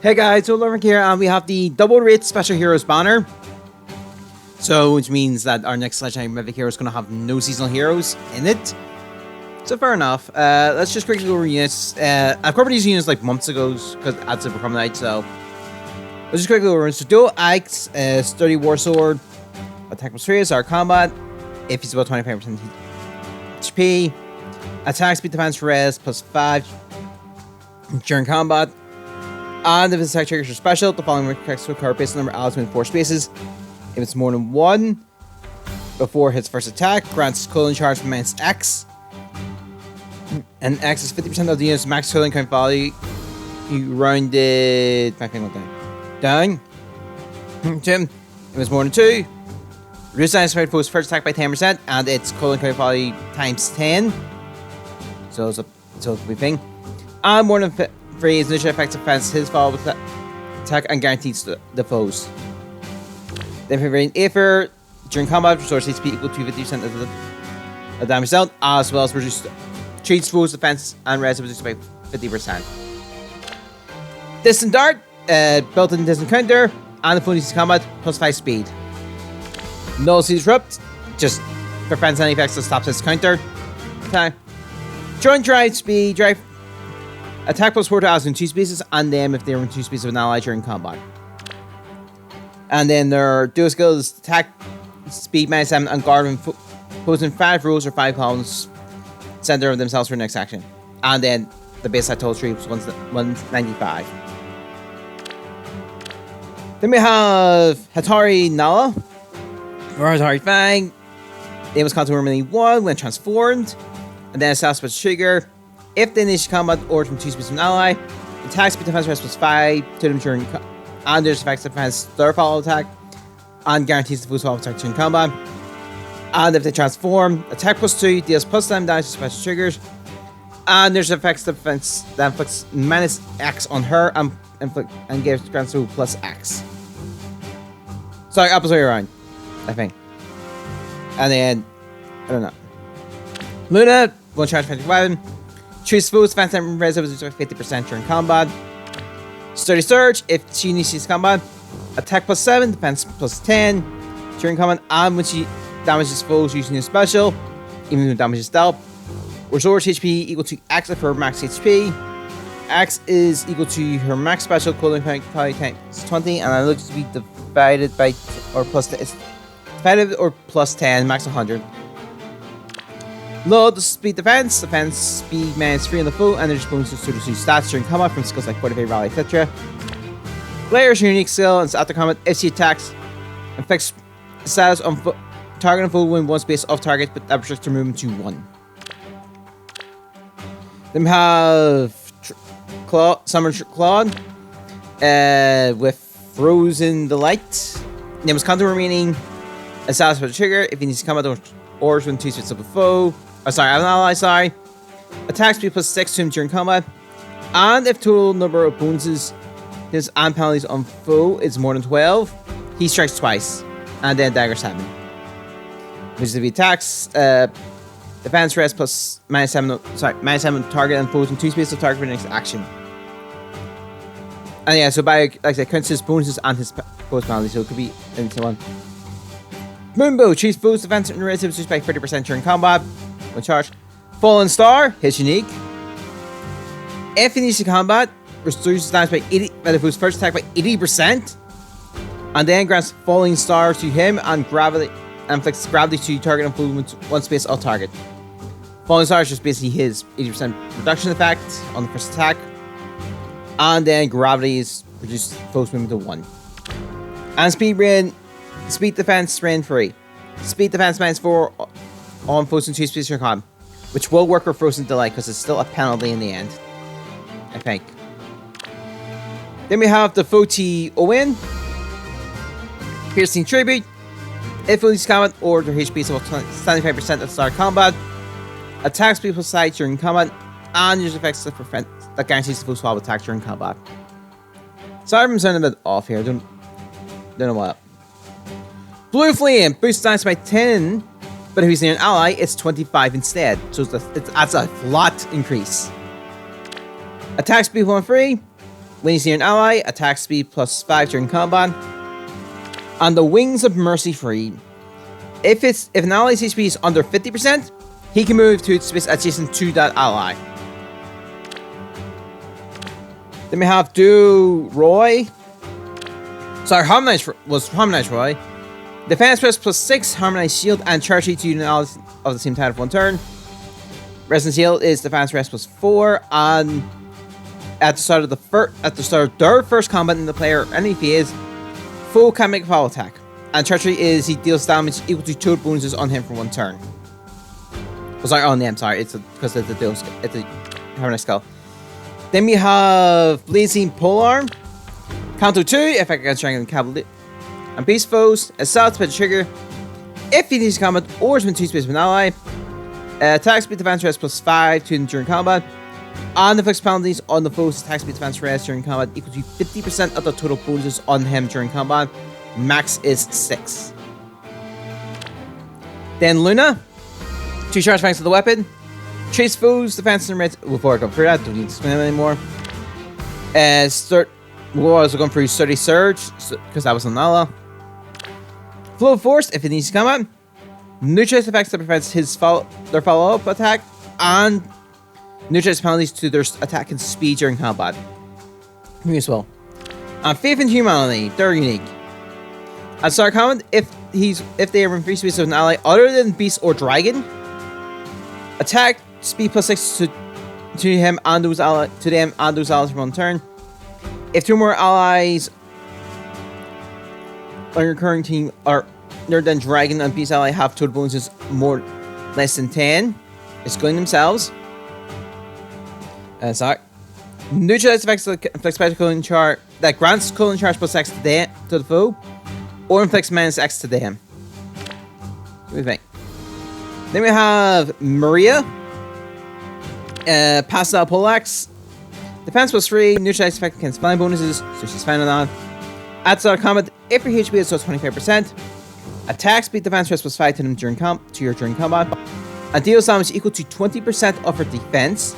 Hey guys, so over here we have the double rate special heroes banner. So, which means that our next legendary mythic hero is going to have no seasonal heroes in it. So fair enough. Let's just quickly go over units. I've covered these units like months ago because that's a Become Night. So let's just quickly go over. So dual axe, sturdy war sword, attack plus 3 is our combat. If he's about 25% HP, attack speed defense res plus 5 during combat. And if his attack triggers are special, the following attacks will occur based on the number of allies within 4 spaces. If it's more than 1 before his first attack, grants cooling charge from minus X. And X is 50% of the unit's max cooling count value. You round it down. Jim, if it's more than 2, reduce the estimated foe's first attack by 10%, and its cooling count value times 10. So it's a big thing. And more than 3 is initial effective defense, his follow with attack and guarantees the foes. Then for variant Aether, during combat, restores HP equal to 50% of the damage dealt, as well as reduce treats foes defense and res reduced by 50%. Distant Dart, built-in distant counter, and the foe needs combat plus 5 speed. Nullity Disrupt, just prevents any effects that stops his counter. Okay. Joint Drive, speed, drive. Attack plus 4 to allies in 2 spaces, and then if they're in 2 spaces of an ally during combat. And then their dual skills, attack, speed, minus 7, and guard when foes in 5 rows or 5 columns center of themselves for the next action. And then the base attack total tree was 195. Then we have Hatari Nala, or Hatari Fang. It was contour remaining 1 when transformed, and then a self special trigger. If they initiate combat or from 2 spaces of an ally, attack speed defense rest plus 5 to them during and there's effects defense their follow attack and guarantees the foe's follow attack during combat. And if they transform, attack plus 2 deals plus 7 damage to special triggers. And there's effects defense that inflicts minus X on her and gives grants to plus X. Sorry, opposite way around, I think. And then I don't know. Luna, one charge defensive weapon. Treats foes defense and res reduced by 50% during combat. Sturdy Surge, if she initiates combat, attack plus 7, defense plus 10 during combat, and when she damages foes using a special, even when damage is dealt, restores HP equal to X of her max HP. X is equal to her max special cooling value times 20, and it looks to be divided by or plus it's divided or plus 10, max 100. Load the speed defense speed minus 3 on the foe, and there's bonuses to the stats during combat from skills like Fortify, Rally, etc. Player's unique skill and after combat, if she attacks, inflicts status on target and foe when 1 space off target, but that restricts her movement to 1. Then we have Summer Claude with Frozen Delight. Name was contour remaining a status for the trigger if he needs to combat or when 2 spaces of a foe. Oh, sorry, I have an ally, sorry. Attack speed plus 6 to him during combat. And if total number of bonuses his and penalties on foe is more than 12, he strikes twice. And then dagger 7. Which is if he attacks, defense rest plus minus 7 target and foes in 2 spaces of target for the next action. And yeah, so by like I said, counts his bonuses and his foes penalties, so it could be anything one. Moonbow, treats foes defense and res reduced by 30% during combat. One charge. Fallen Star, his unique. If he needs to combat, restores damage by 80 by the foe's first attack by 80%. And then grants Falling Star to him and gravity inflicts gravity to target and foe with 1 space off target. Falling Star is just basically his 80% reduction effect on the first attack. And then gravity is reduced foe's movement to 1. And speed defense rain 3. Speed defense minus 4 on foes in 2 spaces during combat, which will work for Frozen Delight because it's still a penalty in the end, I think. Then we have the Foti Owen. Piercing Tribute. If it leaves combat or their HP is about 75% at the start of combat, attack speed plus side during combat, and use effects that guarantees the foe's follow attack during combat. Sorry if I'm sounding a bit off here, don't know what. Blue Flame boosts damage by 10, but if he's near an ally, it's 25 instead. So that's a flat increase. Attack speed 1 free. When he's near an ally, attack speed +5 during combat. On the Wings of Mercy free, if an ally's HP is under 50%, he can move to space adjacent to that ally. Then we have Harmonized Roy. Defense press +6, Harmonized Shield, and charge to unit allies of the same type of 1 turn. Resonance Shield is defense rest +4, and at the start of their first combat in the player enemy phase, foe can make a follow attack. And treachery is he deals damage equal to total bonuses on him for 1 turn. Oh, sorry, on them, sorry, it's because it's a Harmonized Skull. Then we have Blazing Polearm. Counter 2, effect against Dragon and Cavalry and Beast foes. Assault special trigger. If he needs to combat or is in 2 space with an ally. Attack speed defense rest +5 to during combat. And inflicts penalties on the foe's attack speed defense rest during combat equal to 50% of the total bonuses on him during combat. Max is 6. Then Luna. 2 charge banks of the weapon. Chase foes, defense and red. Before I go through that, don't need to explain it anymore. We're also going through Sturdy Surge, because that was on Nala. Flow of Force, if it needs to combat. Neutralize effects that prevents their follow-up attack. And neutralize penalties to their attack and speed during combat. Me as well. And Faith in Humanity, they're unique. At start combat, if they are in free space with an ally other than Beast or Dragon, attack speed +6 to them and those allies for 1 turn. If 2 more allies on your current team are other than Dragon and Beast ally have total bonuses less than 10, it's going themselves. Sorry. Neutralize effects that inflicts special cooling charge that grants cooling charge +X to the foe, or inflicts -X to them. What do you think? Then we have Maria. Pastel Poleaxe. Defense +3, neutralize effect against flying bonuses, so she's fine on that. At start of combat, if your HP is so 25%, attack speed defense rest +5 to them during combat, and deals damage equal to 20% of her defense.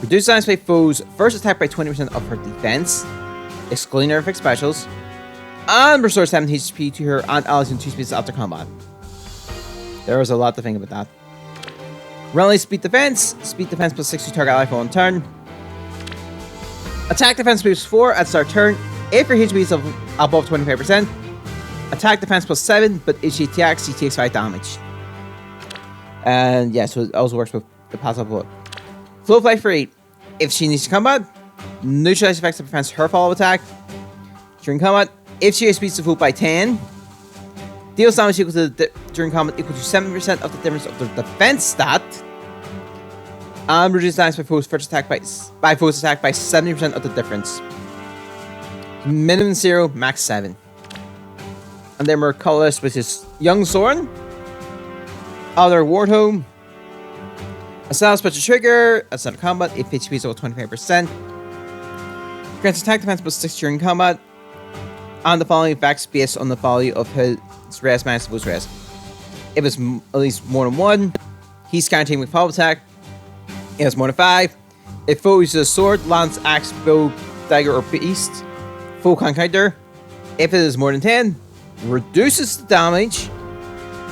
Reduce damage by foes first attack by 20% of her defense, excluding her fixed specials, and restores 7 HP to her and allies in 2 spaces after combat. There was a lot to think about that. Rally speed defense +6 to target ally for 1 turn. Attack defense +4 at start turn. If your HP is above 25%, attack defense +7, but if she attacks, she takes 5 damage. And yeah, so it also works with the pass up bullet. Flow fly for 8. If she needs to combat, neutralize effects that prevents her follow attack during combat. If she speeds the foe by 10, deals damage equal to during combat equal to 7% of the difference of the defense stat. And reduces damage by foes first attack by 70% of the difference. Minimum 0, max 7. And then we're colorless, which is Young Soren, Other Wardhome, Assault Special Trigger, at start of combat, if HP is over 25%. Grants attack defense +6 during combat. And the following effects based on the value of his res minus foe's res. If it's at least more than 1, he's guaranteed with follow attack. If it's more than 5, if foe uses a sword, lance, axe, bow, dagger, or beast, foe can counter. If it is more than 10, reduces the damage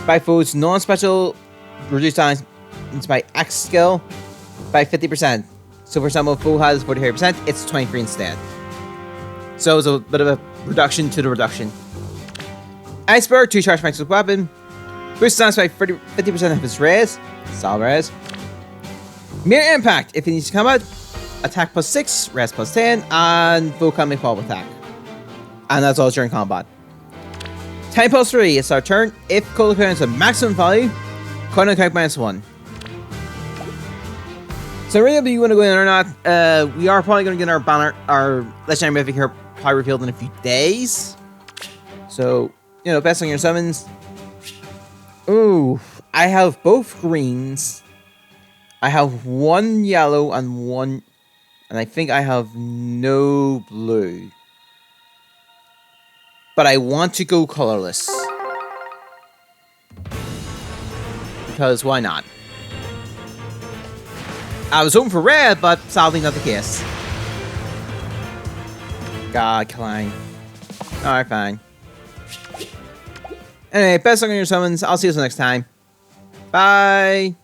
by foe's non-special, reduced damage by axe skill by 50%. So for example, if foe has 45%, it's 23 instead. So it's a bit of a reduction to the reduction. Iceberg, 2 charge banks with weapon. Boosts damage by 50% of his res. Solid res. Mirror Impact, if he needs to combat, attack +6, res +10, and foe can make follow attack. And that's all during combat. Time +3, it's our turn. If cold is a maximum value, coin attack -1. So really, if you want to go in or not, we are probably going to get our banner, our legendary mythic here, probably revealed in a few days. So, you know, best on your summons. Ooh, I have both greens. I have 1 yellow and 1, and I think I have no blue. But I want to go colorless. Because why not? I was hoping for red, but sadly not the case. God, Klein. Alright, fine. Anyway, best luck on your summons. I'll see you next time. Bye.